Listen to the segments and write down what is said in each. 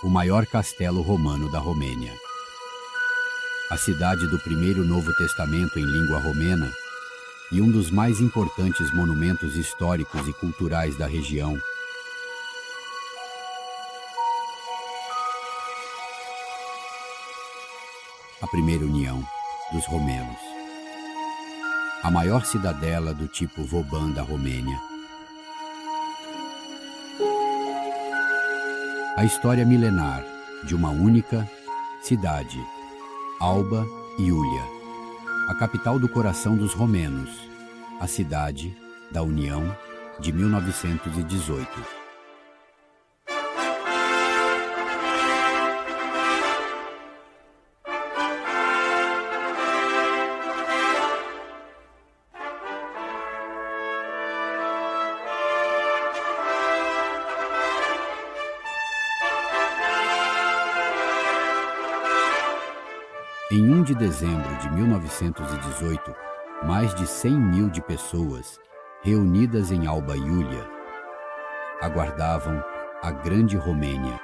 o maior castelo romano da Romênia. A cidade do primeiro Novo Testamento em língua romena e um dos mais importantes monumentos históricos e culturais da região. A primeira união dos romenos. A maior cidadela do tipo Vauban da Romênia. A história milenar de uma única cidade, Alba Iulia, a capital do coração dos romenos, a cidade da União de 1918. Em 1 de dezembro de 1918, mais de 100 mil de pessoas, reunidas em Alba Iulia, aguardavam a Grande Romênia.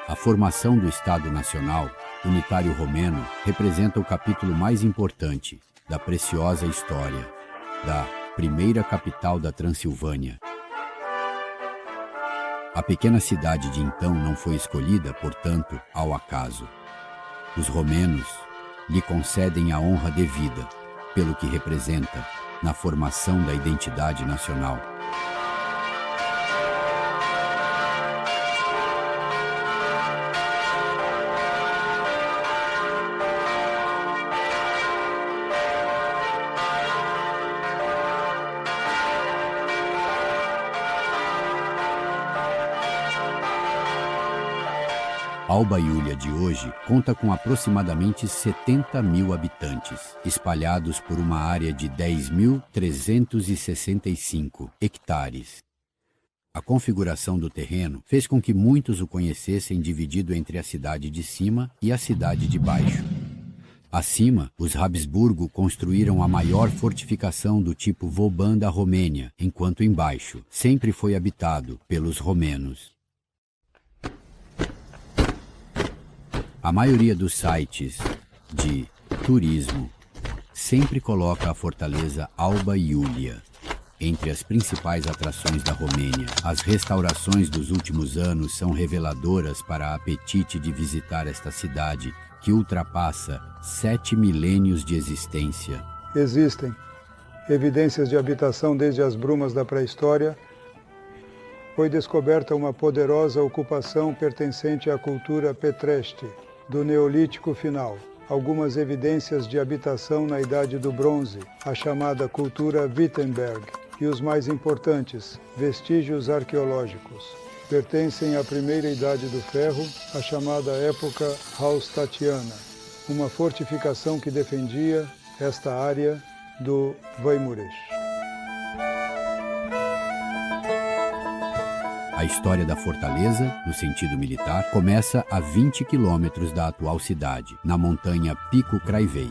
A formação do Estado Nacional Unitário Romeno representa o capítulo mais importante da preciosa história da primeira capital da Transilvânia. A pequena cidade de então não foi escolhida, portanto, ao acaso. Os romenos lhe concedem a honra devida, pelo que representa na formação da identidade nacional. Alba Iulia de hoje conta com aproximadamente 70 mil habitantes, espalhados por uma área de 10.365 hectares. A configuração do terreno fez com que muitos o conhecessem dividido entre a cidade de cima e a cidade de baixo. Acima, os Habsburgo construíram a maior fortificação do tipo Vauban da Romênia, enquanto embaixo sempre foi habitado pelos romenos. A maioria dos sites de turismo sempre coloca a fortaleza Alba Iulia entre as principais atrações da Romênia. As restaurações dos últimos anos são reveladoras para o apetite de visitar esta cidade, que ultrapassa 7 milênios de existência. Existem evidências de habitação desde as brumas da pré-história. Foi descoberta uma poderosa ocupação pertencente à cultura Petreste, do Neolítico Final. Algumas evidências de habitação na Idade do Bronze, a chamada cultura Wittenberg, e os mais importantes, vestígios arqueológicos. Pertencem à primeira Idade do Ferro, a chamada época Hallstattiana, uma fortificação que defendia esta área do Weimurech. A história da fortaleza, no sentido militar, começa a 20 quilômetros da atual cidade, na montanha Pico Kraivei.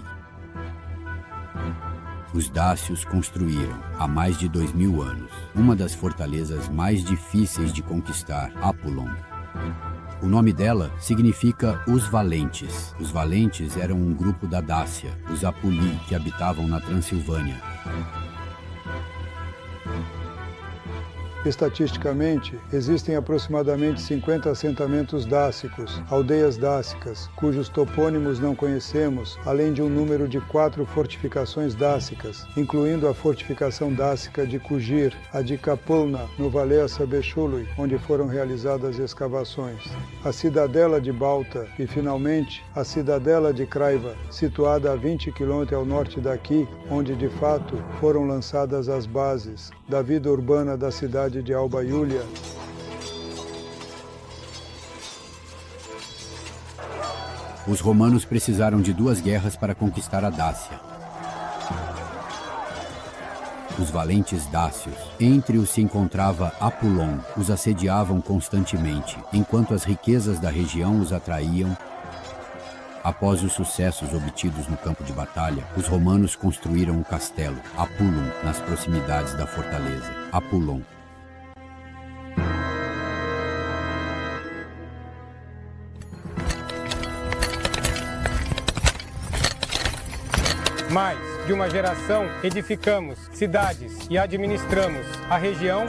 Os dácios construíram, há mais de 2000 anos, uma das fortalezas mais difíceis de conquistar, Apollon. O nome dela significa os valentes. Os valentes eram um grupo da Dácia, os Apuli, que habitavam na Transilvânia. Estatisticamente, existem aproximadamente 50 assentamentos dácicos, aldeias dácicas, cujos topônimos não conhecemos, além de um número de 4 fortificações dácicas, incluindo a fortificação dácica de Kugir, a de Kapulna, no Valea Sabechului, onde foram realizadas escavações, a cidadela de Balta e, finalmente, a cidadela de Kraiva, situada a 20 km ao norte daqui, onde, de fato, foram lançadas as bases da vida urbana da cidade de Alba Iulia. Os romanos precisaram de 2 guerras para conquistar a Dácia. Os valentes dácios, entre os se encontrava Apollon, os assediavam constantemente, enquanto as riquezas da região os atraíam. Após os sucessos obtidos no campo de batalha, os romanos construíram o castelo Apullum nas proximidades da fortaleza. Apollon. de uma geração, edificamos cidades e administramos a região.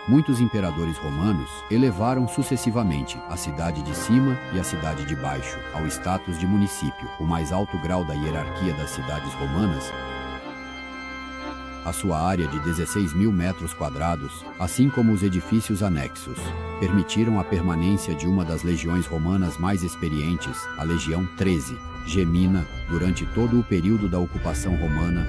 Muitos imperadores romanos elevaram sucessivamente a cidade de cima e a cidade de baixo ao status de município, o mais alto grau da hierarquia das cidades romanas. A sua área de 16 mil metros quadrados, assim como os edifícios anexos, permitiram a permanência de uma das legiões romanas mais experientes, a Legião 13, Gemina, durante todo o período da ocupação romana.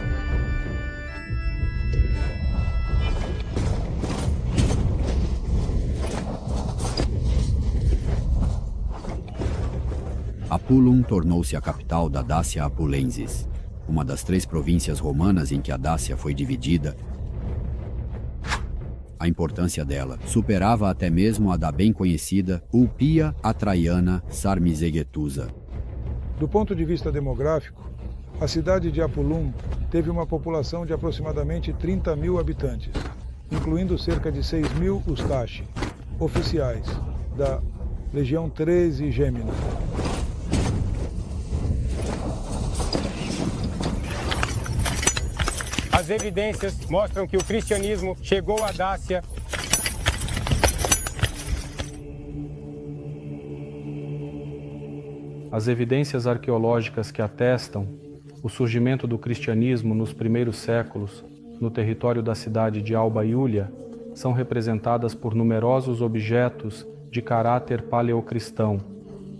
Apulum tornou-se a capital da Dácia Apulensis, uma das 3 províncias romanas em que a Dácia foi dividida. A importância dela superava até mesmo a da bem conhecida Ulpia Atraiana Sarmizegetusa. Do ponto de vista demográfico, a cidade de Apulum teve uma população de aproximadamente 30 mil habitantes, incluindo cerca de 6 mil ustashi, oficiais da Legião 13 Gemina. As evidências mostram que o cristianismo chegou à Dácia. As evidências arqueológicas que atestam o surgimento do cristianismo nos primeiros séculos no território da cidade de Alba Iulia são representadas por numerosos objetos de caráter paleocristão,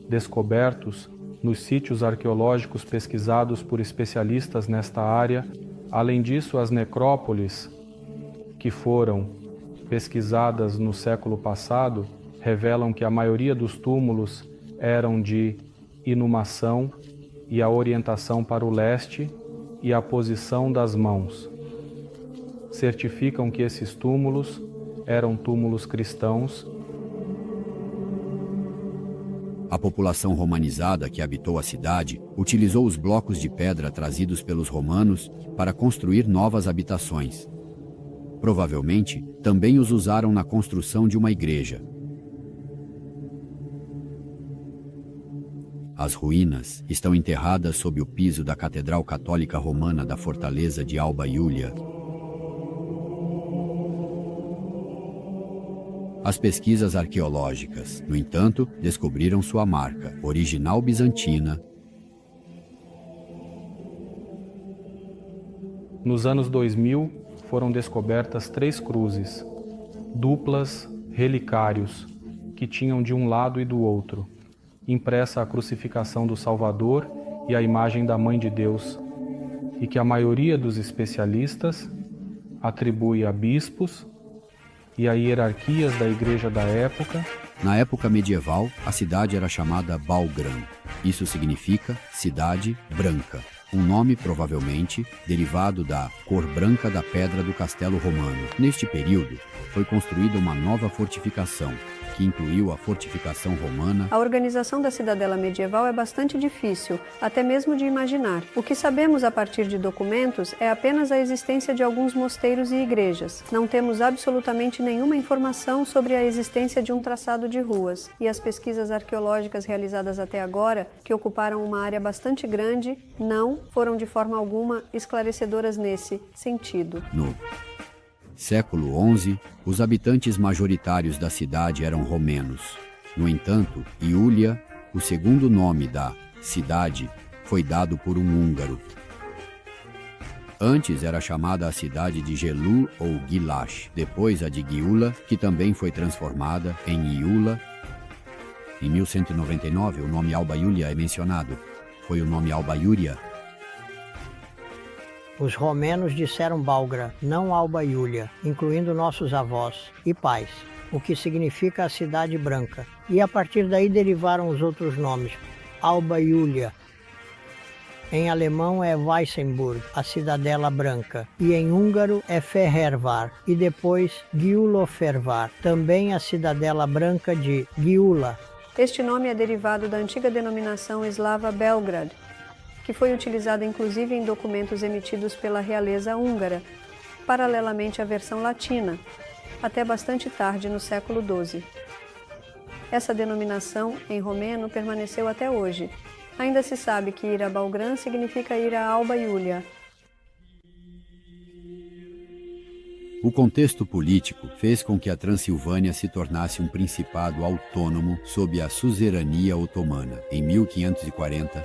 descobertos nos sítios arqueológicos pesquisados por especialistas nesta área. Além disso, as necrópolis que foram pesquisadas no século passado revelam que a maioria dos túmulos eram de inumação e a orientação para o leste e a posição das mãos. Certificam que esses túmulos eram túmulos cristãos. A população romanizada que habitou a cidade utilizou os blocos de pedra trazidos pelos romanos para construir novas habitações. Provavelmente, também os usaram na construção de uma igreja. As ruínas estão enterradas sob o piso da Catedral Católica Romana da Fortaleza de Alba Iulia. As pesquisas arqueológicas, no entanto, descobriram sua marca, original bizantina. Nos anos 2000, foram descobertas 3 cruzes, duplas, relicários, que tinham de um lado e do outro, impressa a crucificação do Salvador e a imagem da Mãe de Deus, e que a maioria dos especialistas atribui a bispos e a hierarquias da igreja da época. Na época medieval, a cidade era chamada Balgran. Isso significa cidade branca, um nome provavelmente derivado da cor branca da pedra do castelo romano. Neste período, foi construída uma nova fortificação, que incluiu a fortificação romana. A organização da cidadela medieval é bastante difícil, até mesmo de imaginar. O que sabemos a partir de documentos é apenas a existência de alguns mosteiros e igrejas. Não temos absolutamente nenhuma informação sobre a existência de um traçado de ruas, e as pesquisas arqueológicas realizadas até agora, que ocuparam uma área bastante grande, não foram de forma alguma esclarecedoras nesse sentido. No século XI, os habitantes majoritários da cidade eram romenos. No entanto, Iulia, o segundo nome da cidade, foi dado por um húngaro. Antes era chamada a cidade de Gelu ou Gilash, depois a de Giula, que também foi transformada em Iula. Em 1199, o nome Alba Iulia é mencionado. Foi o nome Alba Iulia. Os romenos disseram Balgra, não Alba Iulia, incluindo nossos avós e pais, o que significa a cidade branca. E a partir daí derivaram os outros nomes, Alba Iulia. Em alemão é Weissenburg, a cidadela branca, e em húngaro é Fehérvár, e depois Gyulafehérvár, também a cidadela branca de Gyula. Este nome é derivado da antiga denominação eslava Belgrad, que foi utilizada inclusive em documentos emitidos pela realeza húngara, paralelamente à versão latina, até bastante tarde no século XII. Essa denominação, em romeno, permaneceu até hoje, ainda se sabe que ir a Balgrã significa ir a Alba Iulia. O contexto político fez com que a Transilvânia se tornasse um principado autônomo sob a suzerania otomana. Em 1540,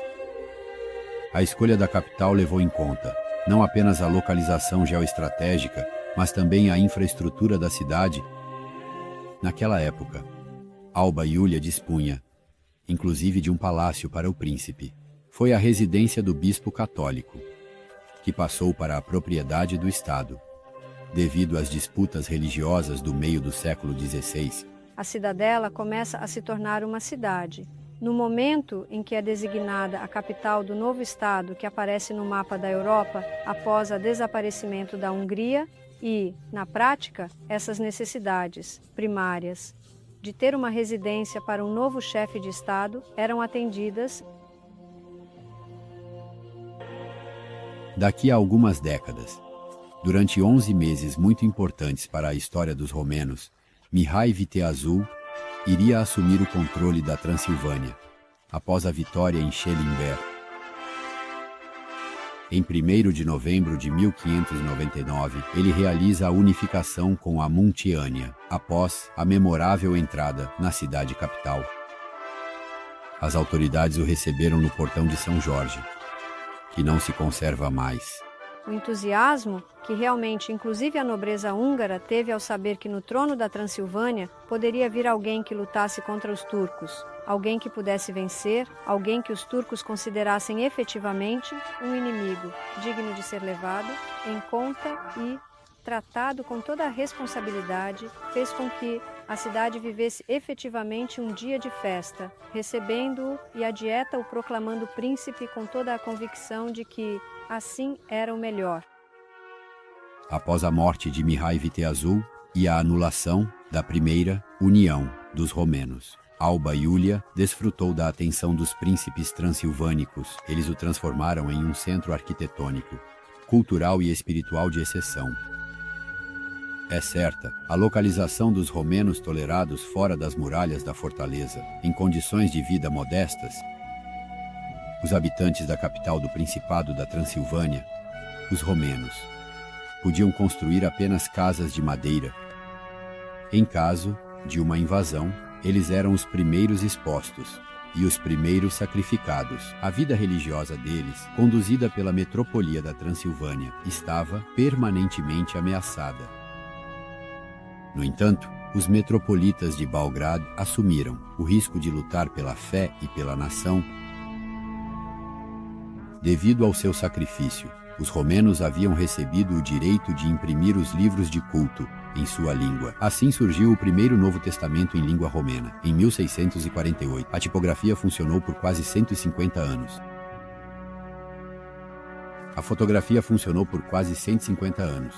a escolha da capital levou em conta não apenas a localização geoestratégica, mas também a infraestrutura da cidade. Naquela época, Alba Iulia dispunha, inclusive, de um palácio para o príncipe. Foi a residência do bispo católico, que passou para a propriedade do Estado, devido às disputas religiosas do meio do século XVI. A cidadela começa a se tornar uma cidade. No momento em que é designada a capital do novo Estado que aparece no mapa da Europa após o desaparecimento da Hungria e, na prática, essas necessidades primárias de ter uma residência para um novo chefe de Estado eram atendidas. Daqui a algumas décadas, durante 11 meses muito importantes para a história dos romenos, Mihai Viteazul iria assumir o controle da Transilvânia, após a vitória em Schellenberg. Em 1º de novembro de 1599, ele realiza a unificação com a Muntiânia, após a memorável entrada na cidade capital. As autoridades o receberam no portão de São Jorge, que não se conserva mais. O entusiasmo que realmente, inclusive a nobreza húngara, teve ao saber que no trono da Transilvânia poderia vir alguém que lutasse contra os turcos, alguém que pudesse vencer, alguém que os turcos considerassem efetivamente um inimigo digno de ser levado em conta e tratado com toda a responsabilidade, fez com que a cidade vivesse efetivamente um dia de festa, recebendo-o e a dieta o proclamando príncipe com toda a convicção de que assim era o melhor. Após a morte de Mihai Viteazul e a anulação da primeira união dos romenos, Alba Iulia desfrutou da atenção dos príncipes transilvânicos. Eles o transformaram em um centro arquitetônico, cultural e espiritual de exceção. É certa a localização dos romenos tolerados fora das muralhas da fortaleza, em condições de vida modestas. Os habitantes da capital do Principado da Transilvânia, os romenos, podiam construir apenas casas de madeira. Em caso de uma invasão, eles eram os primeiros expostos e os primeiros sacrificados. A vida religiosa deles, conduzida pela metropolia da Transilvânia, estava permanentemente ameaçada. No entanto, os metropolitas de Belgrado assumiram o risco de lutar pela fé e pela nação. Devido ao seu sacrifício, os romenos haviam recebido o direito de imprimir os livros de culto em sua língua. Assim surgiu o primeiro Novo Testamento em língua romena, em 1648. A tipografia funcionou por quase 150 anos. A fotografia funcionou por quase 150 anos.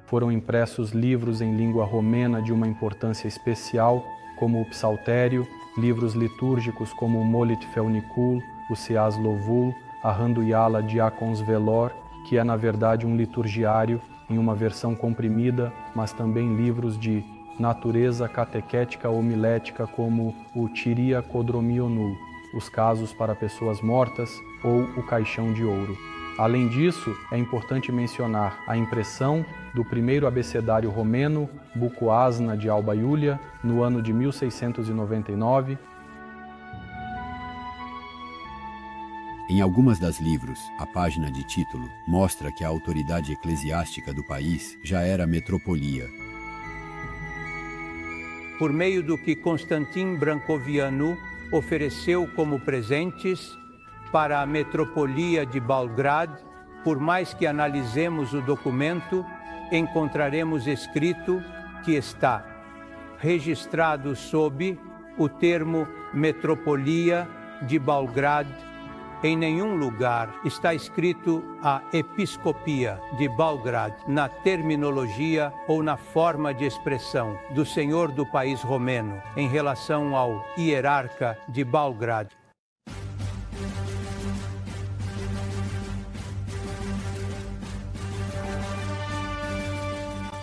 Foram impressos livros em língua romena de uma importância especial, como o Psaltério, livros litúrgicos como o Molit Feunicul, o Seas Lovul, a Randuyala Diacons Velor, que é na verdade um liturgiário em uma versão comprimida, mas também livros de natureza catequética homilética como o Tiria Codromionul, os casos para pessoas mortas ou o Caixão de Ouro. Além disso, é importante mencionar a impressão do primeiro abecedário romeno, Bucoasna de Alba Iulia, no ano de 1699. Em algumas das livros, a página de título mostra que a autoridade eclesiástica do país já era metropolia. Por meio do que Constantin Brancovianu ofereceu como presentes para a metropolia de Belgrado, por mais que analisemos o documento, encontraremos escrito que está registrado sob o termo Metropolia de Belgrado. Em nenhum lugar está escrito a Episcopia de Belgrado na terminologia ou na forma de expressão do senhor do país romeno em relação ao hierarca de Belgrado.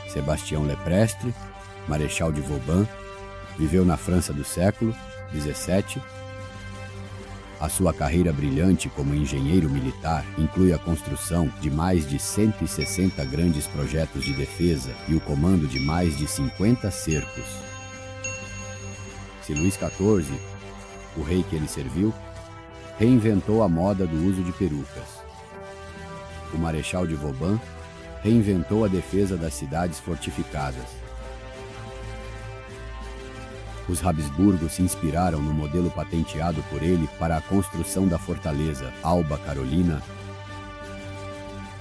Sebastião Leprestre, marechal de Vauban, viveu na França do século XVII. A sua carreira brilhante como engenheiro militar inclui a construção de mais de 160 grandes projetos de defesa e o comando de mais de 50 cercos. Se Luís XIV, o rei que ele serviu, reinventou a moda do uso de perucas. O Marechal de Vauban reinventou a defesa das cidades fortificadas. Os Habsburgo se inspiraram no modelo patenteado por ele para a construção da fortaleza Alba Carolina.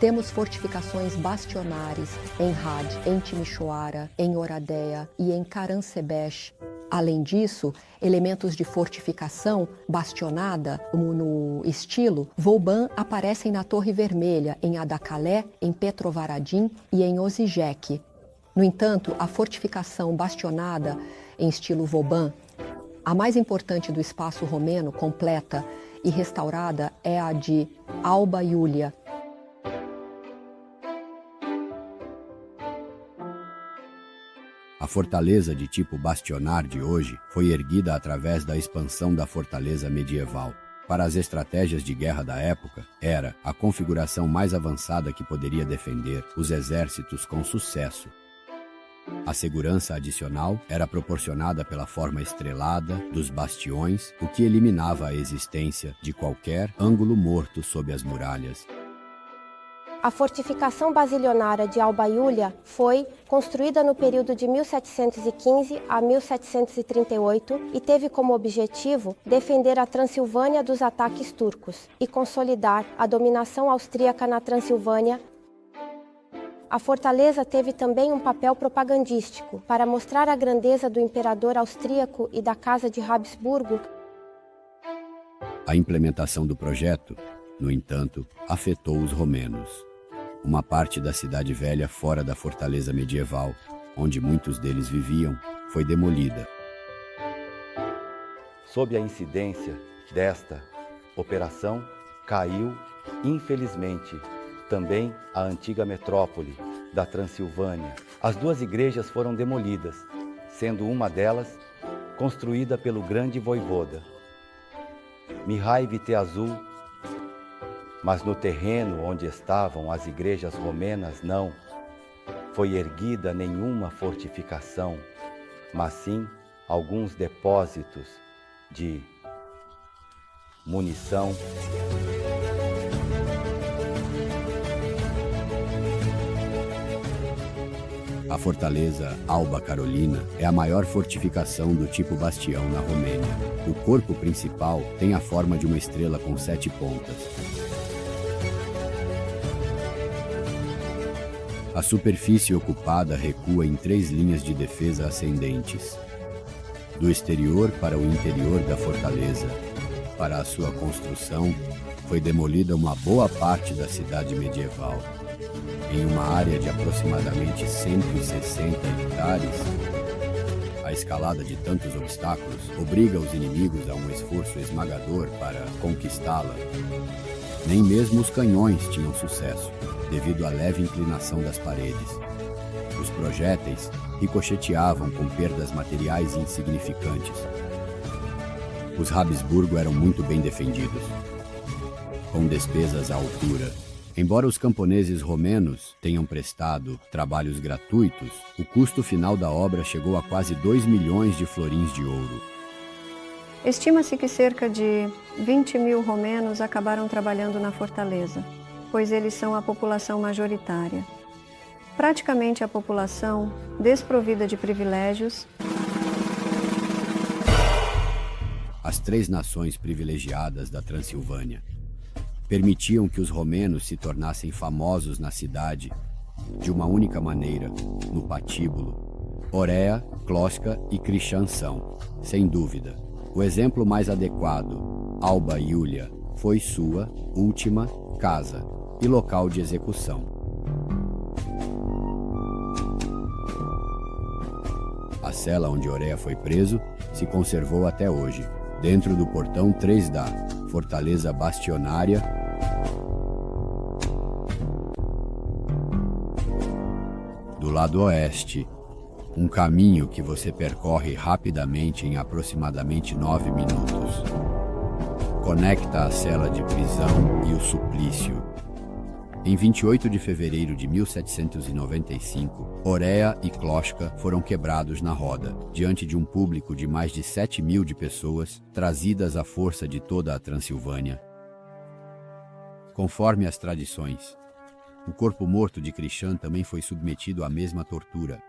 Temos fortificações bastionares em Had, em Timișoara, em Oradea e em Caransebeș. Além disso, elementos de fortificação bastionada, no estilo Vauban, aparecem na Torre Vermelha, em Adacalé, em Petrovaradin e em Osijek. No entanto, a fortificação bastionada em estilo Vauban, a mais importante do espaço romeno, completa e restaurada, é a de Alba Iulia. A fortaleza de tipo bastionar de hoje foi erguida através da expansão da fortaleza medieval. Para as estratégias de guerra da época, era a configuração mais avançada que poderia defender os exércitos com sucesso. A segurança adicional era proporcionada pela forma estrelada dos bastiões, o que eliminava a existência de qualquer ângulo morto sob as muralhas. A fortificação basilionária de Alba Iulia foi construída no período de 1715 a 1738 e teve como objetivo defender a Transilvânia dos ataques turcos e consolidar a dominação austríaca na Transilvânia. A fortaleza teve também um papel propagandístico para mostrar a grandeza do imperador austríaco e da Casa de Habsburgo. A implementação do projeto, no entanto, afetou os romenos. Uma parte da cidade velha fora da fortaleza medieval, onde muitos deles viviam, foi demolida. Sob a incidência desta operação, caiu, infelizmente, também a antiga metrópole da Transilvânia. As duas igrejas foram demolidas, sendo uma delas construída pelo grande voivoda, Mihai Viteazul, mas no terreno onde estavam as igrejas romenas não foi erguida nenhuma fortificação, mas sim alguns depósitos de munição. A fortaleza Alba Carolina é a maior fortificação do tipo bastião na Romênia. O corpo principal tem a forma de uma estrela com 7 pontas. A superfície ocupada recua em 3 linhas de defesa ascendentes. Do exterior para o interior da fortaleza, para a sua construção, foi demolida uma boa parte da cidade medieval. Em uma área de aproximadamente 160 hectares, a escalada de tantos obstáculos obriga os inimigos a um esforço esmagador para conquistá-la. Nem mesmo os canhões tinham sucesso, devido à leve inclinação das paredes. Os projéteis ricocheteavam com perdas materiais insignificantes. Os Habsburgo eram muito bem defendidos, com despesas à altura. Embora os camponeses romenos tenham prestado trabalhos gratuitos, o custo final da obra chegou a quase 2 milhões de florins de ouro. Estima-se que cerca de 20 mil romenos acabaram trabalhando na fortaleza, pois eles são a população majoritária. Praticamente a população desprovida de privilégios. As 3 nações privilegiadas da Transilvânia permitiam que os romenos se tornassem famosos na cidade de uma única maneira, no patíbulo. Orea, Closca e Crișan são, sem dúvida, o exemplo mais adequado. Alba Iulia foi sua última casa e local de execução. A cela onde Orea foi preso se conservou até hoje, dentro do portão 3 da fortaleza bastionária. Do lado oeste, um caminho que você percorre rapidamente em aproximadamente 9 minutos. conecta a cela de prisão e o suplício. Em 28 de fevereiro de 1795, Oreia e Kloska foram quebrados na roda, diante de um público de mais de 7.000 de pessoas, trazidas à força de toda a Transilvânia. Conforme as tradições, o corpo morto de Krishan também foi submetido à mesma tortura.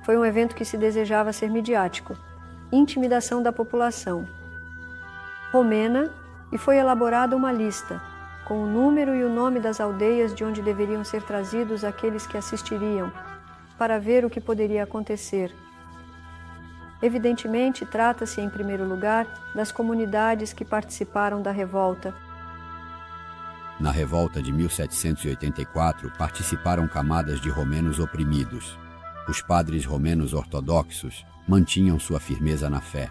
Foi um evento que se desejava ser midiático, intimidação da população romena, e foi elaborada uma lista, com o número e o nome das aldeias de onde deveriam ser trazidos aqueles que assistiriam, para ver o que poderia acontecer. Evidentemente, trata-se, em primeiro lugar, das comunidades que participaram da revolta. Na revolta de 1784, participaram camadas de romenos oprimidos. Os padres romenos ortodoxos mantinham sua firmeza na fé.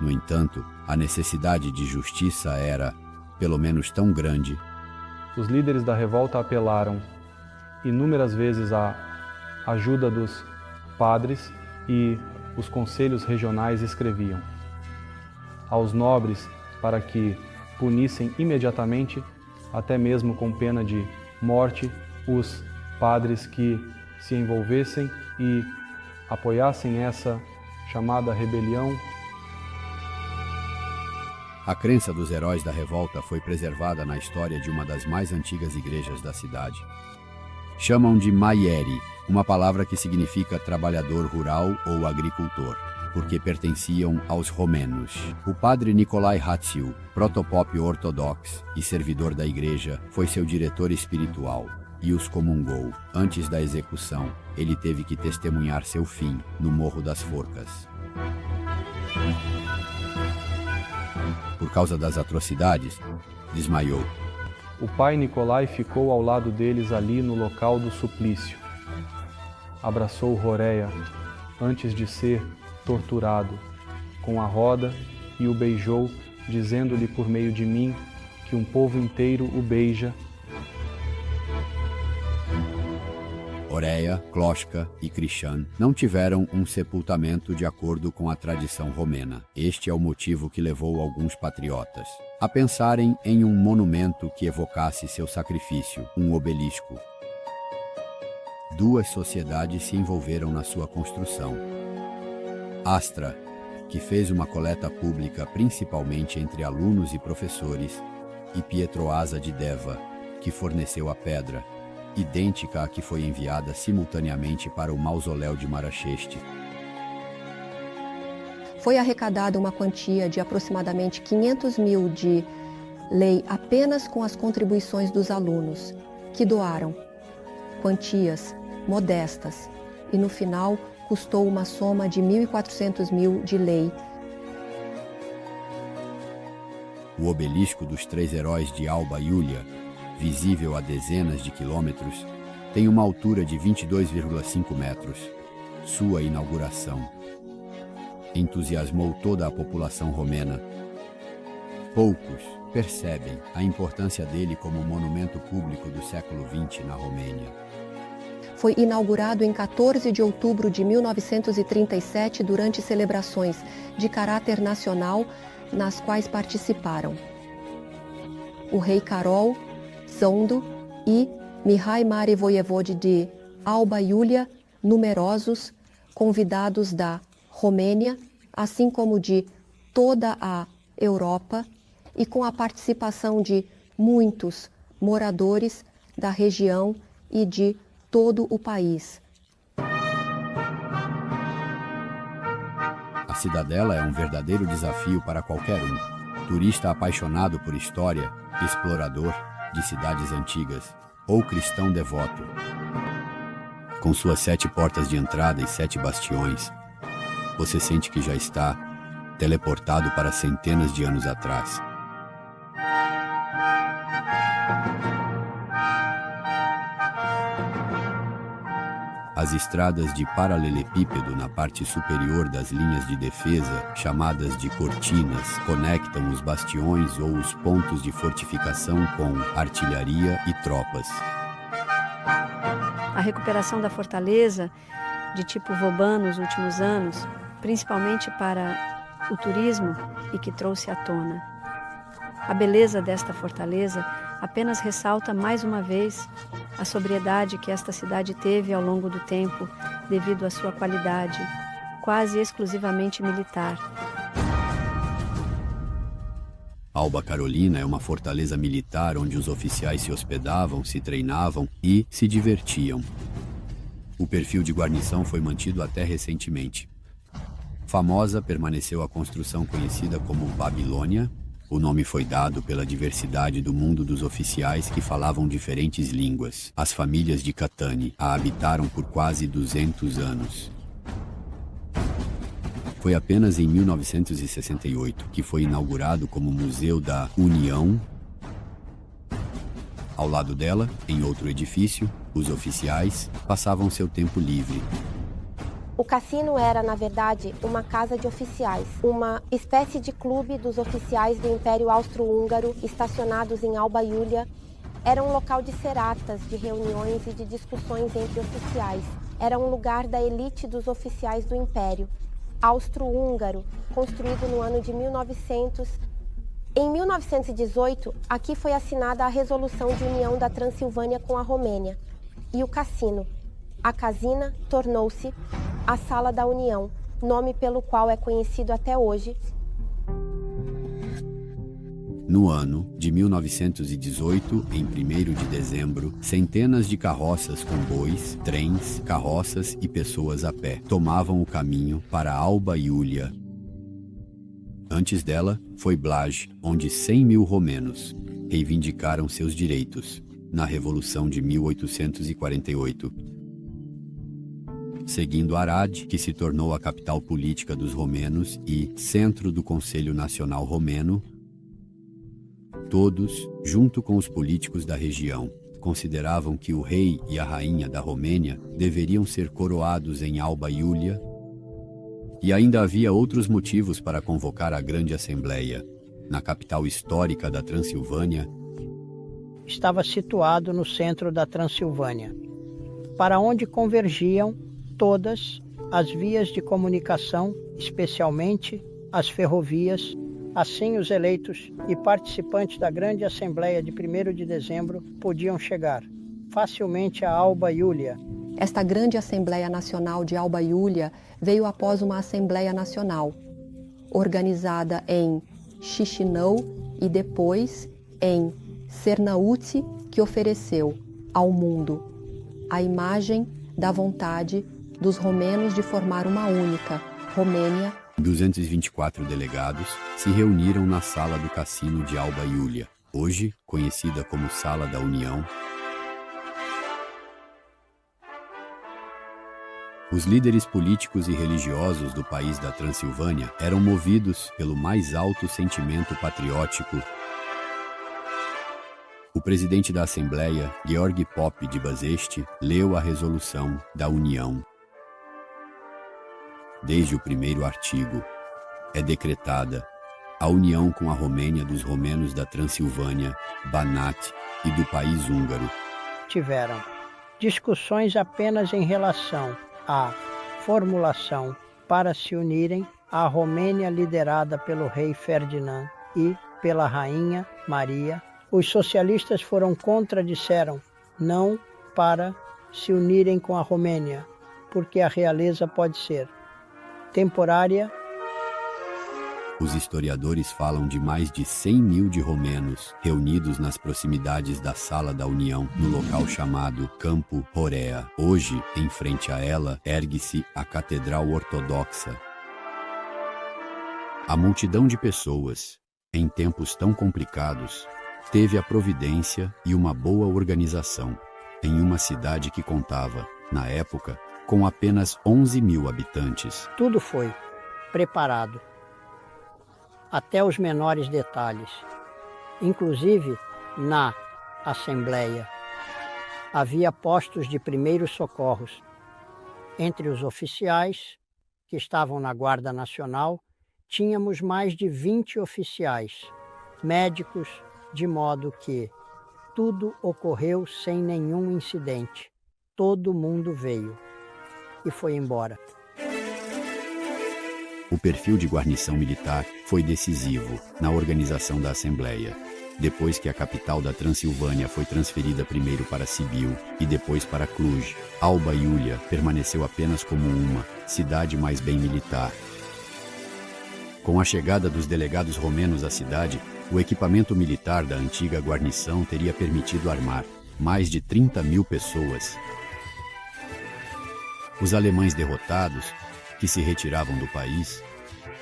No entanto, a necessidade de justiça era, pelo menos, tão grande. Os líderes da revolta apelaram inúmeras vezes à ajuda dos padres e os conselhos regionais escreviam aos nobres para que punissem imediatamente, até mesmo com pena de morte, os padres que se envolvessem e apoiassem essa chamada rebelião. A crença dos heróis da revolta foi preservada na história de uma das mais antigas igrejas da cidade. Chamam de maieri, uma palavra que significa trabalhador rural ou agricultor, porque pertenciam aos romenos. O padre Nicolai Hatziu, protopope ortodoxo e servidor da igreja, foi seu diretor espiritual e os comungou. Antes da execução, ele teve que testemunhar seu fim no Morro das Forcas. Por causa das atrocidades, desmaiou. O pai Nicolai ficou ao lado deles ali no local do suplício. Abraçou Oreia antes de ser torturado com a roda e o beijou, dizendo-lhe por meio de mim que um povo inteiro o beija. Oreia, Kloska e Krishan não tiveram um sepultamento de acordo com a tradição romena. Este é o motivo que levou alguns patriotas a pensarem em um monumento que evocasse seu sacrifício, um obelisco. Duas sociedades se envolveram na sua construção. Astra, que fez uma coleta pública principalmente entre alunos e professores, e Pietroasa de Deva, que forneceu a pedra, idêntica à que foi enviada simultaneamente para o mausoléu de Maracheste. Foi arrecadada uma quantia de aproximadamente 500 mil de lei apenas com as contribuições dos alunos, que doaram quantias modestas, e no final custou uma soma de 1.400 mil de lei. O obelisco dos três heróis de Alba Iulia, visível a dezenas de quilômetros, tem uma altura de 22,5 metros. Sua inauguração entusiasmou toda a população romena. Poucos percebem a importância dele como monumento público do século XX na Romênia. Foi inaugurado em 14 de outubro de 1937 durante celebrações de caráter nacional nas quais participaram o rei Karol Zondo e Mihai Mare Voievode de Alba Iulia, numerosos convidados da Romênia, assim como de toda a Europa, e com a participação de muitos moradores da região e de todo o país. A cidadela é um verdadeiro desafio para qualquer um. Turista apaixonado por história, explorador de cidades antigas ou cristão devoto. Com suas 7 portas de entrada e 7 bastiões, você sente que já está teleportado para centenas de anos atrás. As estradas de paralelepípedo na parte superior das linhas de defesa, chamadas de cortinas, conectam os bastiões ou os pontos de fortificação com artilharia e tropas. A recuperação da fortaleza, de tipo Vauban nos últimos anos, principalmente para o turismo, e que trouxe à tona A beleza desta fortaleza apenas ressalta mais uma vez a sobriedade que esta cidade teve ao longo do tempo, devido à sua qualidade, quase exclusivamente militar. Alba Carolina é uma fortaleza militar onde os oficiais se hospedavam, se treinavam e se divertiam. O perfil de guarnição foi mantido até recentemente. Famosa permaneceu a construção conhecida como Babilônia. O nome foi dado pela diversidade do mundo dos oficiais que falavam diferentes línguas. As famílias de Catani a habitaram por quase 200 anos. Foi apenas em 1968 que foi inaugurado como Museu da União. Ao lado dela, em outro edifício, os oficiais passavam seu tempo livre. O cassino era, na verdade, uma casa de oficiais, uma espécie de clube dos oficiais do Império Austro-Húngaro estacionados em Alba Iulia. Era um local de seratas, de reuniões e de discussões entre oficiais. Era um lugar da elite dos oficiais do Império Austro-Húngaro, construído no ano de 1900. Em 1918, aqui foi assinada a Resolução de União da Transilvânia com a Romênia. E o cassino, a Casina, tornou-se a Sala da União, nome pelo qual é conhecido até hoje. No ano de 1918, em 1º de dezembro, centenas de carroças com bois, trens, carroças e pessoas a pé tomavam o caminho para Alba Iulia. Antes dela, foi Blaj, onde 100.000 romenos reivindicaram seus direitos na Revolução de 1848. Seguindo Arad, que se tornou a capital política dos romenos e centro do Conselho Nacional Romeno, todos, junto com os políticos da região, consideravam que o rei e a rainha da Romênia deveriam ser coroados em Alba Iulia, e ainda havia outros motivos para convocar a grande assembleia. Na capital histórica da Transilvânia, estava situado no centro da Transilvânia, para onde convergiam todas as vias de comunicação, especialmente as ferrovias. Assim, os eleitos e participantes da grande assembleia de 1º de dezembro podiam chegar facilmente a Alba Iulia. Esta grande Assembleia Nacional de Alba Iulia veio após uma Assembleia Nacional, organizada em Chisinau e depois em Cernăuți, que ofereceu ao mundo a imagem da vontade dos romenos de formar uma única Romênia. 224 delegados se reuniram na sala do cassino de Alba Iulia, hoje conhecida como Sala da União. Os líderes políticos e religiosos do país da Transilvânia eram movidos pelo mais alto sentimento patriótico. O presidente da Assembleia, Gheorghe Pop de Bazeste, leu a Resolução da União. Desde o primeiro artigo, é decretada a união com a Romênia dos romenos da Transilvânia, Banat e do país húngaro. Tiveram discussões apenas em relação à formulação para se unirem à Romênia liderada pelo rei Ferdinand e pela rainha Maria. Os socialistas foram contra, disseram não para se unirem com a Romênia, porque a realeza pode ser temporária. Os historiadores falam de mais de 100.000 de romenos reunidos nas proximidades da Sala da União, no local chamado Campo Horea. Hoje, em frente a ela, ergue-se a Catedral Ortodoxa. A multidão de pessoas, em tempos tão complicados, teve a providência e uma boa organização em uma cidade que contava, na época, com apenas 11.000 habitantes. Tudo foi preparado, até os menores detalhes. Inclusive, na Assembleia, havia postos de primeiros socorros. Entre os oficiais que estavam na Guarda Nacional, tínhamos mais de 20 oficiais, médicos, de modo que tudo ocorreu sem nenhum incidente. Todo mundo veio e foi embora. O perfil de guarnição militar foi decisivo na organização da Assembleia. Depois que a capital da Transilvânia foi transferida primeiro para Sibiu e depois para Cluj, Alba Iulia permaneceu apenas como uma cidade mais bem militar. Com a chegada dos delegados romenos à cidade, o equipamento militar da antiga guarnição teria permitido armar mais de 30.000 pessoas. Os alemães derrotados, que se retiravam do país,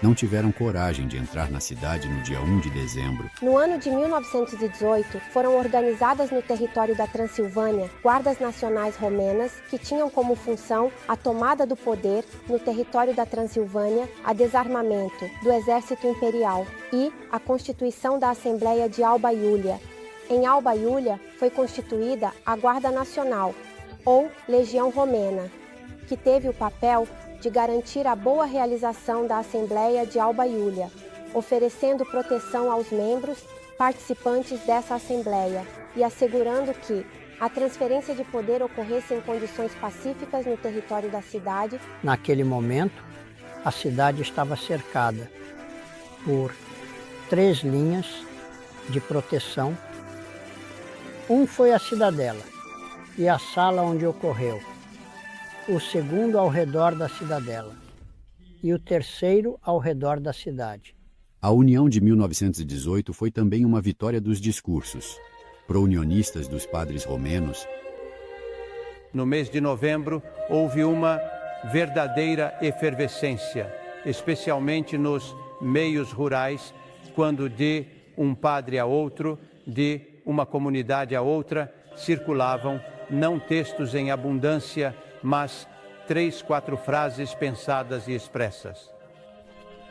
não tiveram coragem de entrar na cidade no dia 1 de dezembro. No ano de 1918, foram organizadas no território da Transilvânia guardas nacionais romenas que tinham como função a tomada do poder no território da Transilvânia, a desarmamento do exército imperial e a constituição da Assembleia de Alba Iulia. Em Alba Iulia foi constituída a Guarda Nacional, ou Legião Romena, que teve o papel de garantir a boa realização da Assembleia de Alba Iulia, oferecendo proteção aos membros participantes dessa Assembleia e assegurando que a transferência de poder ocorresse em condições pacíficas no território da cidade. Naquele momento, a cidade estava cercada por 3 linhas de proteção. Um foi a cidadela e a sala onde ocorreu. O segundo ao redor da cidadela e o terceiro ao redor da cidade. A União de 1918 foi também uma vitória dos discursos pro-unionistas dos padres romenos. No mês de novembro, houve uma verdadeira efervescência, especialmente nos meios rurais, quando de um padre a outro, de uma comunidade a outra, circulavam não textos em abundância, mas 3, 4 frases pensadas e expressas.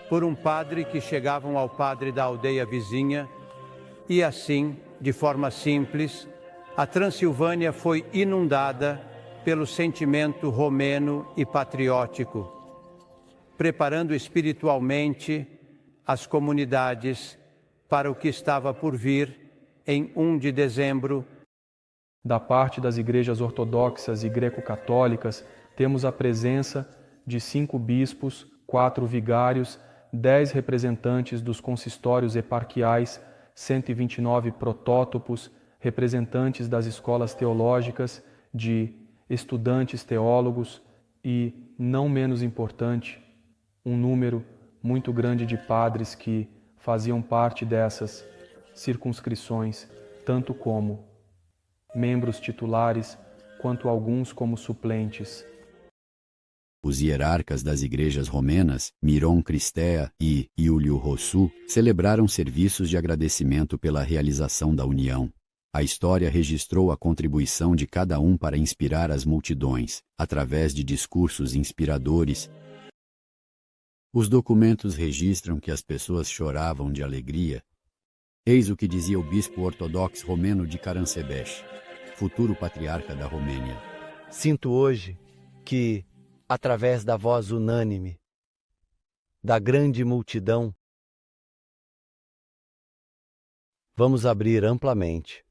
Por um padre que chegavam ao padre da aldeia vizinha, e assim, de forma simples, a Transilvânia foi inundada pelo sentimento romeno e patriótico, preparando espiritualmente as comunidades para o que estava por vir em 1 de dezembro. Da parte das igrejas ortodoxas e greco-católicas, temos a presença de 5 bispos, 4 vigários, 10 representantes dos consistórios eparquiais, 129 protótopos, representantes das escolas teológicas, de estudantes teólogos e, não menos importante, um número muito grande de padres que faziam parte dessas circunscrições, tanto como membros titulares, quanto alguns como suplentes. Os hierarcas das igrejas romenas, Miron Cristea e Iulio Rossu, celebraram serviços de agradecimento pela realização da união. A história registrou a contribuição de cada um para inspirar as multidões, através de discursos inspiradores. Os documentos registram que as pessoas choravam de alegria. Eis o que dizia o bispo ortodoxo romeno de Caransebeș, futuro patriarca da Romênia. Sinto hoje que, através da voz unânime da grande multidão, vamos abrir amplamente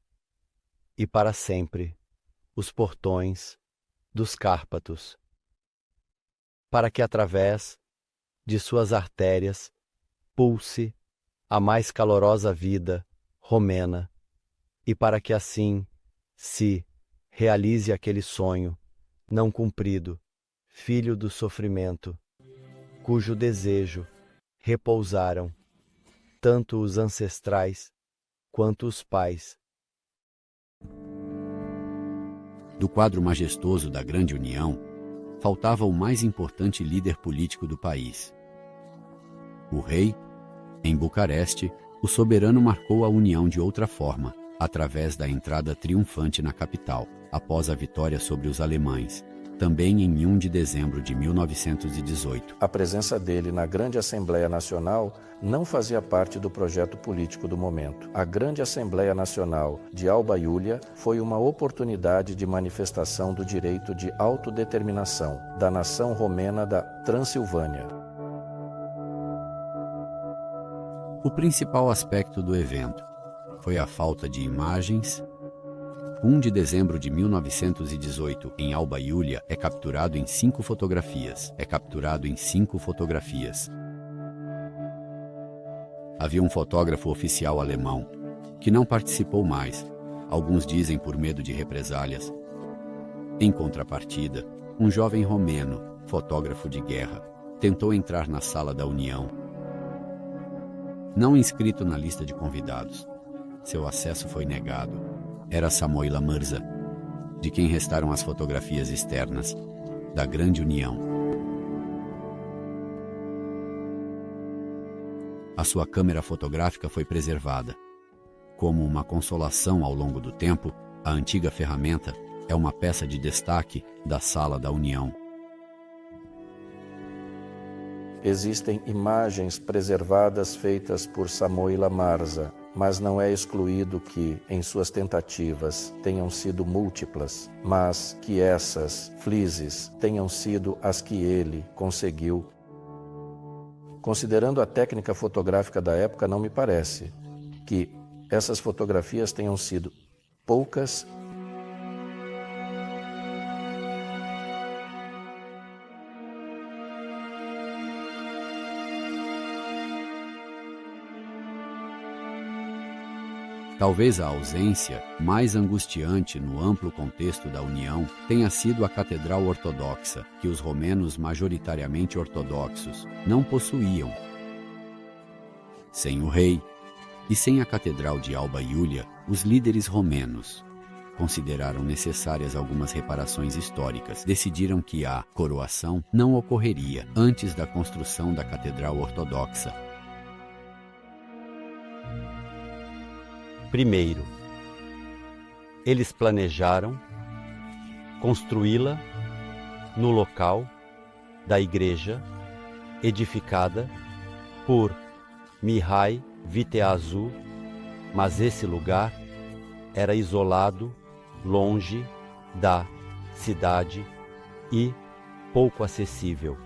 e para sempre os portões dos Cárpatos, para que através de suas artérias pulse a mais calorosa vida romena e para que assim se realize aquele sonho não cumprido, filho do sofrimento, cujo desejo repousaram tanto os ancestrais quanto os pais. Do quadro majestoso da Grande União, faltava o mais importante líder político do país. O rei, em Bucareste, o soberano marcou a união de outra forma, através da entrada triunfante na capital, após a vitória sobre os alemães, também em 1 de dezembro de 1918. A presença dele na Grande Assembleia Nacional não fazia parte do projeto político do momento. A Grande Assembleia Nacional de Alba Iulia foi uma oportunidade de manifestação do direito de autodeterminação da nação romena da Transilvânia. O principal aspecto do evento foi a falta de imagens. 1 de dezembro de 1918, em Alba Iulia, é capturado em 5 fotografias. Havia um fotógrafo oficial alemão, que não participou mais, alguns dizem por medo de represálias. Em contrapartida, um jovem romeno, fotógrafo de guerra, tentou entrar na Sala da União. Não inscrito na lista de convidados, seu acesso foi negado. Era Samoila Mirza, de quem restaram as fotografias externas da Grande União. A sua câmera fotográfica foi preservada. Como uma consolação ao longo do tempo, a antiga ferramenta é uma peça de destaque da Sala da União. Existem imagens preservadas feitas por Samoila Mirza, mas não é excluído que, em suas tentativas, tenham sido múltiplas, mas que essas flizes tenham sido as que ele conseguiu. Considerando a técnica fotográfica da época, não me parece que essas fotografias tenham sido poucas. Talvez a ausência mais angustiante no amplo contexto da União tenha sido a Catedral Ortodoxa, que os romenos majoritariamente ortodoxos não possuíam. Sem o rei e sem a Catedral de Alba Iulia, os líderes romenos consideraram necessárias algumas reparações históricas. Decidiram que a coroação não ocorreria antes da construção da Catedral Ortodoxa. Primeiro, eles planejaram construí-la no local da igreja edificada por Mihai Viteazu, mas esse lugar era isolado, longe da cidade e pouco acessível.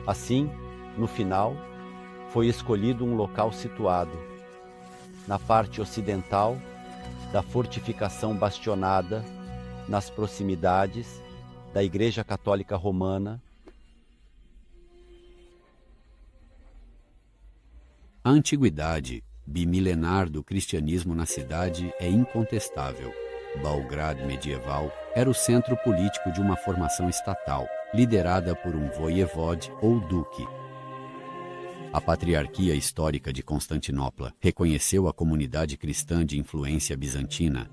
Assim, no final, foi escolhido um local situado na parte ocidental da fortificação bastionada, nas proximidades da Igreja Católica Romana. A antiguidade bimilenar do cristianismo na cidade é incontestável. Belgrado medieval era o centro político de uma formação estatal, liderada por um voievode ou duque. A Patriarquia Histórica de Constantinopla reconheceu a comunidade cristã de influência bizantina.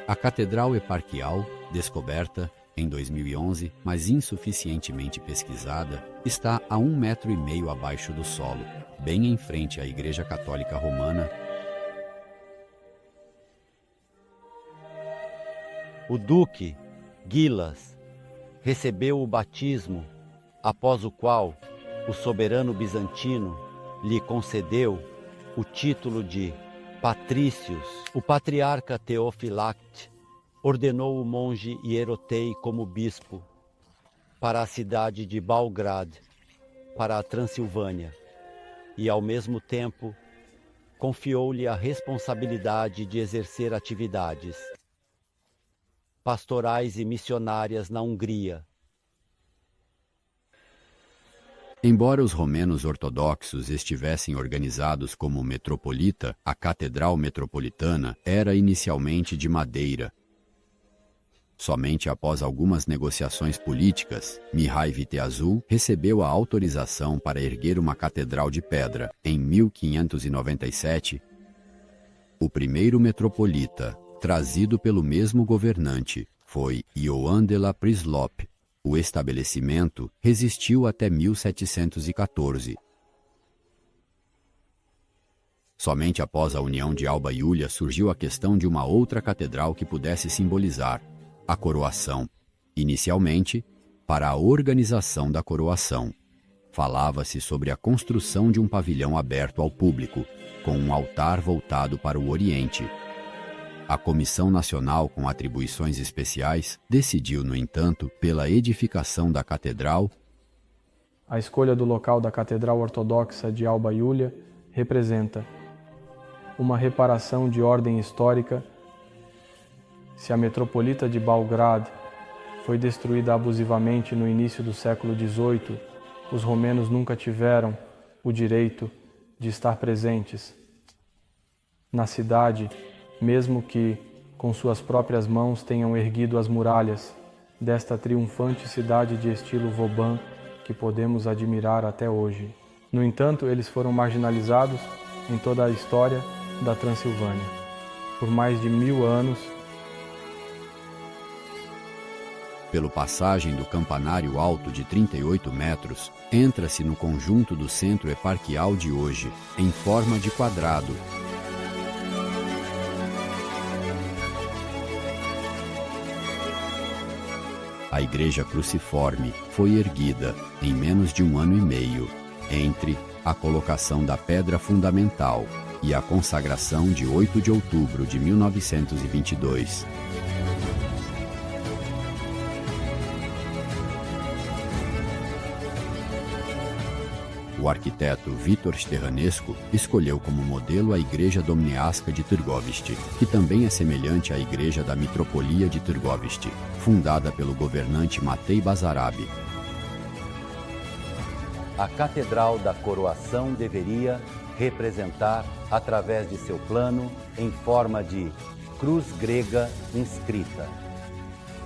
A Catedral Eparquial, descoberta em 2011, mas insuficientemente pesquisada, está a 1,5 metros abaixo do solo, bem em frente à Igreja Católica Romana. O duque Gilas recebeu o batismo, após o qual o soberano bizantino lhe concedeu o título de Patrícios. O patriarca Teofilacte ordenou o monge Hierotei como bispo para a cidade de Belgrado, para a Transilvânia, e ao mesmo tempo confiou-lhe a responsabilidade de exercer atividades pastorais e missionárias na Hungria. Embora os romenos ortodoxos estivessem organizados como metropolita, a Catedral Metropolitana era inicialmente de madeira. Somente após algumas negociações políticas, Mihai Viteazu recebeu a autorização para erguer uma catedral de pedra. Em 1597, o primeiro metropolita, trazido pelo mesmo governante, foi Ioan de la Prislop. O estabelecimento resistiu até 1714. Somente após a união de Alba Iulia surgiu a questão de uma outra catedral que pudesse simbolizar a coroação. Inicialmente, para a organização da coroação, falava-se sobre a construção de um pavilhão aberto ao público, com um altar voltado para o Oriente. A Comissão Nacional com atribuições especiais decidiu, no entanto, pela edificação da catedral. A escolha do local da Catedral Ortodoxa de Alba Iulia representa uma reparação de ordem histórica. Se a metropolita de Belgrado foi destruída abusivamente no início do século XVIII, os romenos nunca tiveram o direito de estar presentes na cidade, mesmo que com suas próprias mãos tenham erguido as muralhas desta triunfante cidade de estilo Vauban que podemos admirar até hoje. No entanto, eles foram marginalizados em toda a história da Transilvânia. Por mais de 1000 anos, pelo passagem do campanário alto de 38 metros, entra-se no conjunto do centro eparquial de hoje, em forma de quadrado. A igreja cruciforme foi erguida em menos de 1 ano e meio, entre a colocação da pedra fundamental e a consagração de 8 de outubro de 1922. O arquiteto Vítor Sterranescu escolheu como modelo a Igreja Domniaska de Târgoviște, que também é semelhante à Igreja da Mitropolia de Târgoviște, fundada pelo governante Matei Basarab. A Catedral da Coroação deveria representar, através de seu plano, em forma de cruz grega inscrita,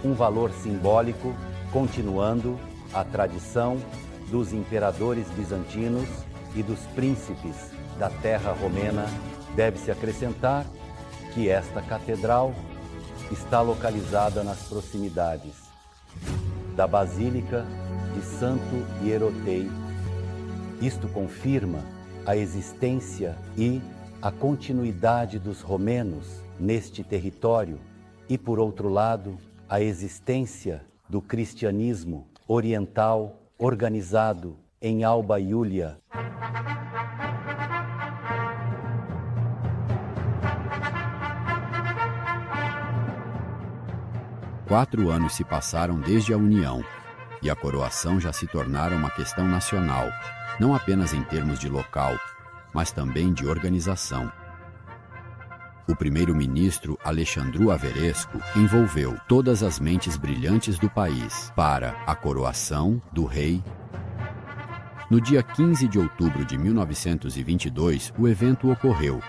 um valor simbólico, continuando a tradição dos imperadores bizantinos e dos príncipes da terra romena. Deve-se acrescentar que esta catedral está localizada nas proximidades da Basílica de Santo Hierotei. Isto confirma a existência e a continuidade dos romenos neste território e, por outro lado, a existência do cristianismo oriental organizado em Alba Iulia. Quatro anos se passaram desde a união, e a coroação já se tornara uma questão nacional, não apenas em termos de local, mas também de organização. O primeiro-ministro Alexandru Averescu envolveu todas as mentes brilhantes do país para a coroação do rei. No dia 15 de outubro de 1922, o evento ocorreu,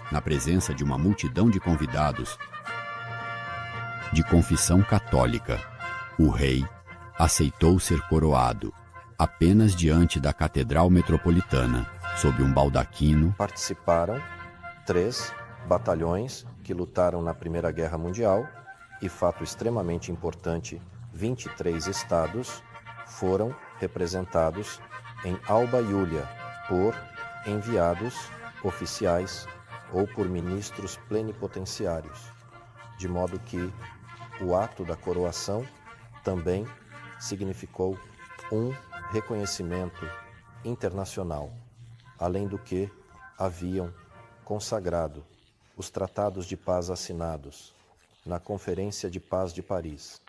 na presença de uma multidão de convidados de confissão católica. O rei aceitou ser coroado apenas diante da Catedral Metropolitana, sob um baldaquino. Participaram 3 batalhões que lutaram na Primeira Guerra Mundial e, fato extremamente importante, 23 estados foram representados em Alba Iulia por enviados oficiais ou por ministros plenipotenciários, de modo que o ato da coroação também significou um reconhecimento internacional, além do que haviam consagrado os tratados de paz assinados na Conferência de Paz de Paris.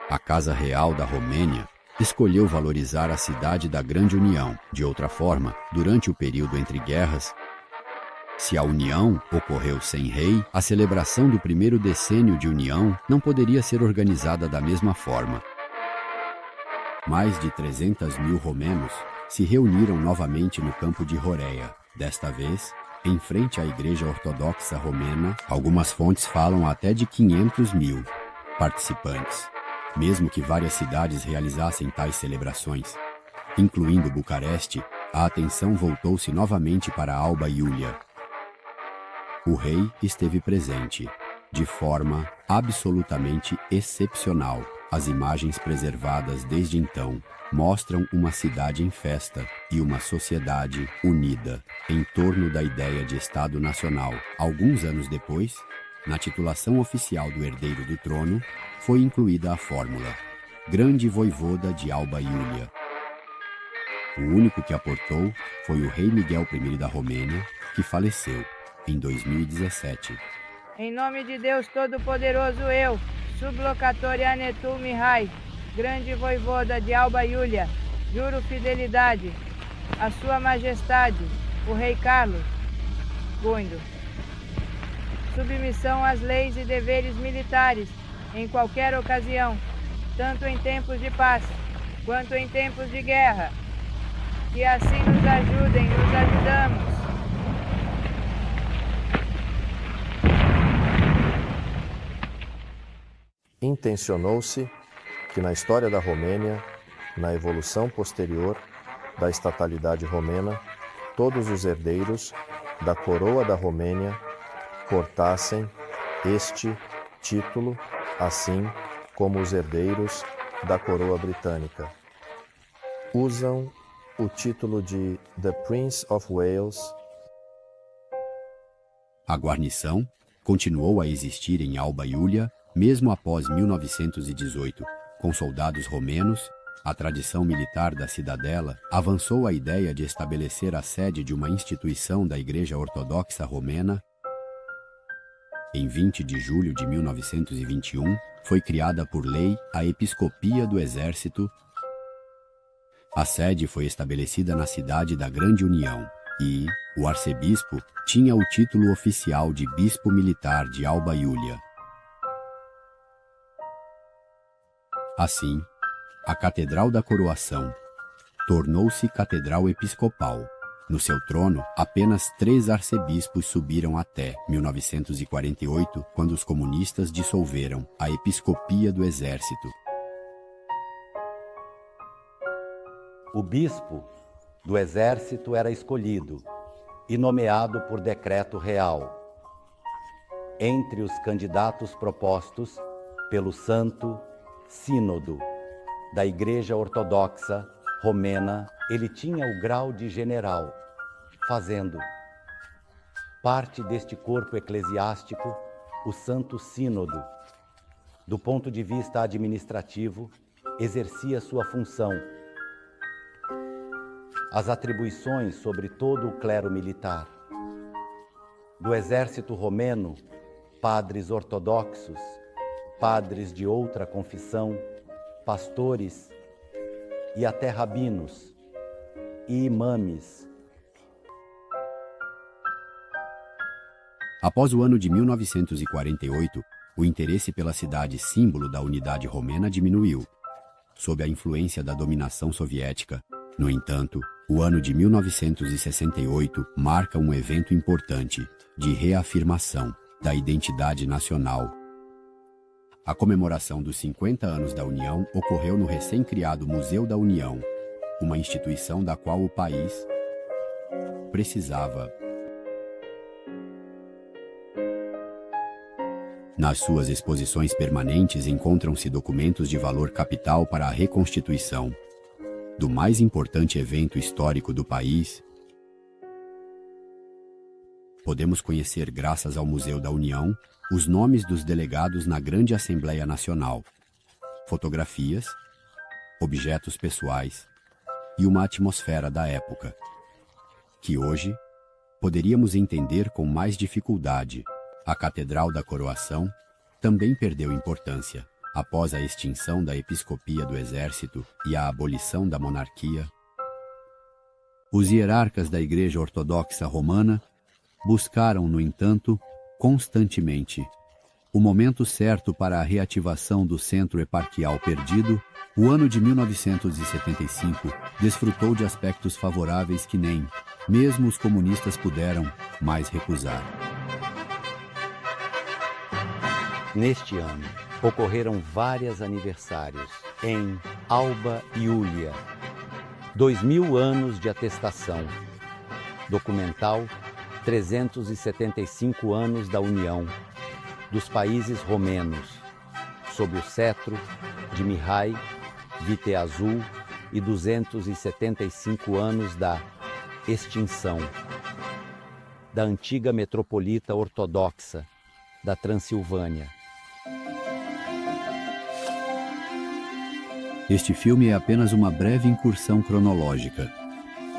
A Casa Real da Romênia escolheu valorizar a cidade da Grande União. De outra forma, durante o período entre guerras, se a união ocorreu sem rei, a celebração do primeiro decênio de união não poderia ser organizada da mesma forma. Mais de 300.000 romenos se reuniram novamente no campo de Roreia. Desta vez, em frente à Igreja Ortodoxa Romena, algumas fontes falam até de 500.000 participantes, mesmo que várias cidades realizassem tais celebrações. Incluindo Bucareste, a atenção voltou-se novamente para Alba Iulia. O rei esteve presente, de forma absolutamente excepcional. As imagens preservadas desde então mostram uma cidade em festa e uma sociedade unida em torno da ideia de Estado Nacional. Alguns anos depois, na titulação oficial do herdeiro do trono, foi incluída a fórmula Grande Voivoda de Alba Iulia. O único que aportou foi o rei Miguel I da Romênia, que faleceu em 2017. Em nome de Deus Todo-Poderoso, eu, Sublocator Anetu Mihai, Grande Voivoda de Alba Iulia, juro fidelidade à Sua Majestade, o Rei Carlos Guindo. Submissão às leis e deveres militares em qualquer ocasião, tanto em tempos de paz quanto em tempos de guerra. Que assim nos ajudem, nos ajudamos. Intencionou-se que na história da Romênia, na evolução posterior da estatalidade romena, todos os herdeiros da coroa da Romênia portassem este título, assim como os herdeiros da coroa britânica. Usam o título de The Prince of Wales. A guarnição continuou a existir em Alba Iulia mesmo após 1918, com soldados romenos. A tradição militar da cidadela avançou a ideia de estabelecer a sede de uma instituição da Igreja Ortodoxa Romena. Em 20 de julho de 1921, foi criada por lei a Episcopia do Exército. A sede foi estabelecida na cidade da Grande União e o arcebispo tinha o título oficial de Bispo Militar de Alba Iulia. Assim, a Catedral da Coroação tornou-se Catedral Episcopal. No seu trono, apenas 3 arcebispos subiram até 1948, quando os comunistas dissolveram a Episcopia do Exército. O bispo do Exército era escolhido e nomeado por decreto real, entre os candidatos propostos pelo Santo Sínodo da Igreja Ortodoxa Romena. Ele tinha o grau de general, fazendo parte deste corpo eclesiástico. O Santo Sínodo, do ponto de vista administrativo, exercia sua função. As atribuições sobre todo o clero militar. Do exército romeno, padres ortodoxos, padres de outra confissão, pastores e até rabinos e imames. Após o ano de 1948, o interesse pela cidade símbolo da unidade romena diminuiu, sob a influência da dominação soviética. No entanto, o ano de 1968 marca um evento importante de reafirmação da identidade nacional. A comemoração dos 50 anos da União ocorreu no recém-criado Museu da União, uma instituição da qual o país precisava. Nas suas exposições permanentes encontram-se documentos de valor capital para a reconstituição do mais importante evento histórico do país. Podemos conhecer, graças ao Museu da União, os nomes dos delegados na Grande Assembleia Nacional, fotografias, objetos pessoais e uma atmosfera da época, que hoje poderíamos entender com mais dificuldade. A Catedral da Coroação também perdeu importância após a extinção da Episcopia do Exército e a abolição da monarquia. Os hierarcas da Igreja Ortodoxa Romana buscaram, no entanto, constantemente o momento certo para a reativação do centro eparquial perdido. O ano de 1975 desfrutou de aspectos favoráveis que nem mesmo os comunistas puderam mais recusar. Neste ano, ocorreram vários aniversários em Alba Iulia. 2000 anos de atestação. Documental 375 anos da União dos países romenos, sob o cetro de Mihai Viteazul, e 275 anos da extinção da antiga metropolita ortodoxa da Transilvânia. Este filme é apenas uma breve incursão cronológica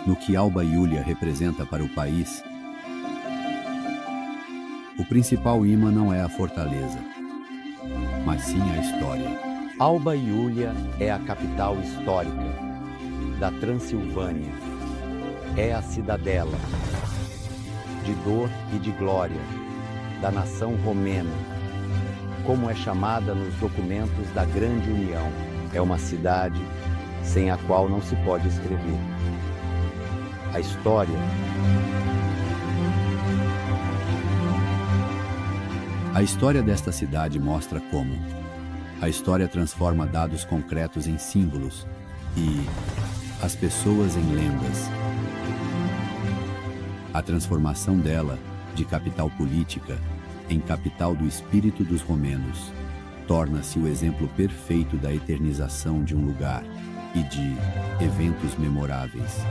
no que Alba Iulia representa para o país. O principal imã não é a fortaleza, mas sim a história. Alba Iulia é a capital histórica da Transilvânia. É a cidadela de dor e de glória da nação romena, como é chamada nos documentos da Grande União. É uma cidade sem a qual não se pode escrever. A história. A história desta cidade mostra como a história transforma dados concretos em símbolos e as pessoas em lendas. A transformação dela, de capital política em capital do espírito dos romenos, torna-se o exemplo perfeito da eternização de um lugar e de eventos memoráveis.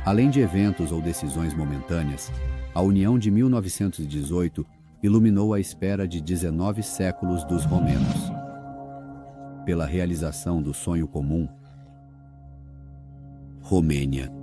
Além de eventos ou decisões momentâneas, a União de 1918 iluminou a espera de 19 séculos dos romenos. Pela realização do sonho comum, Romênia.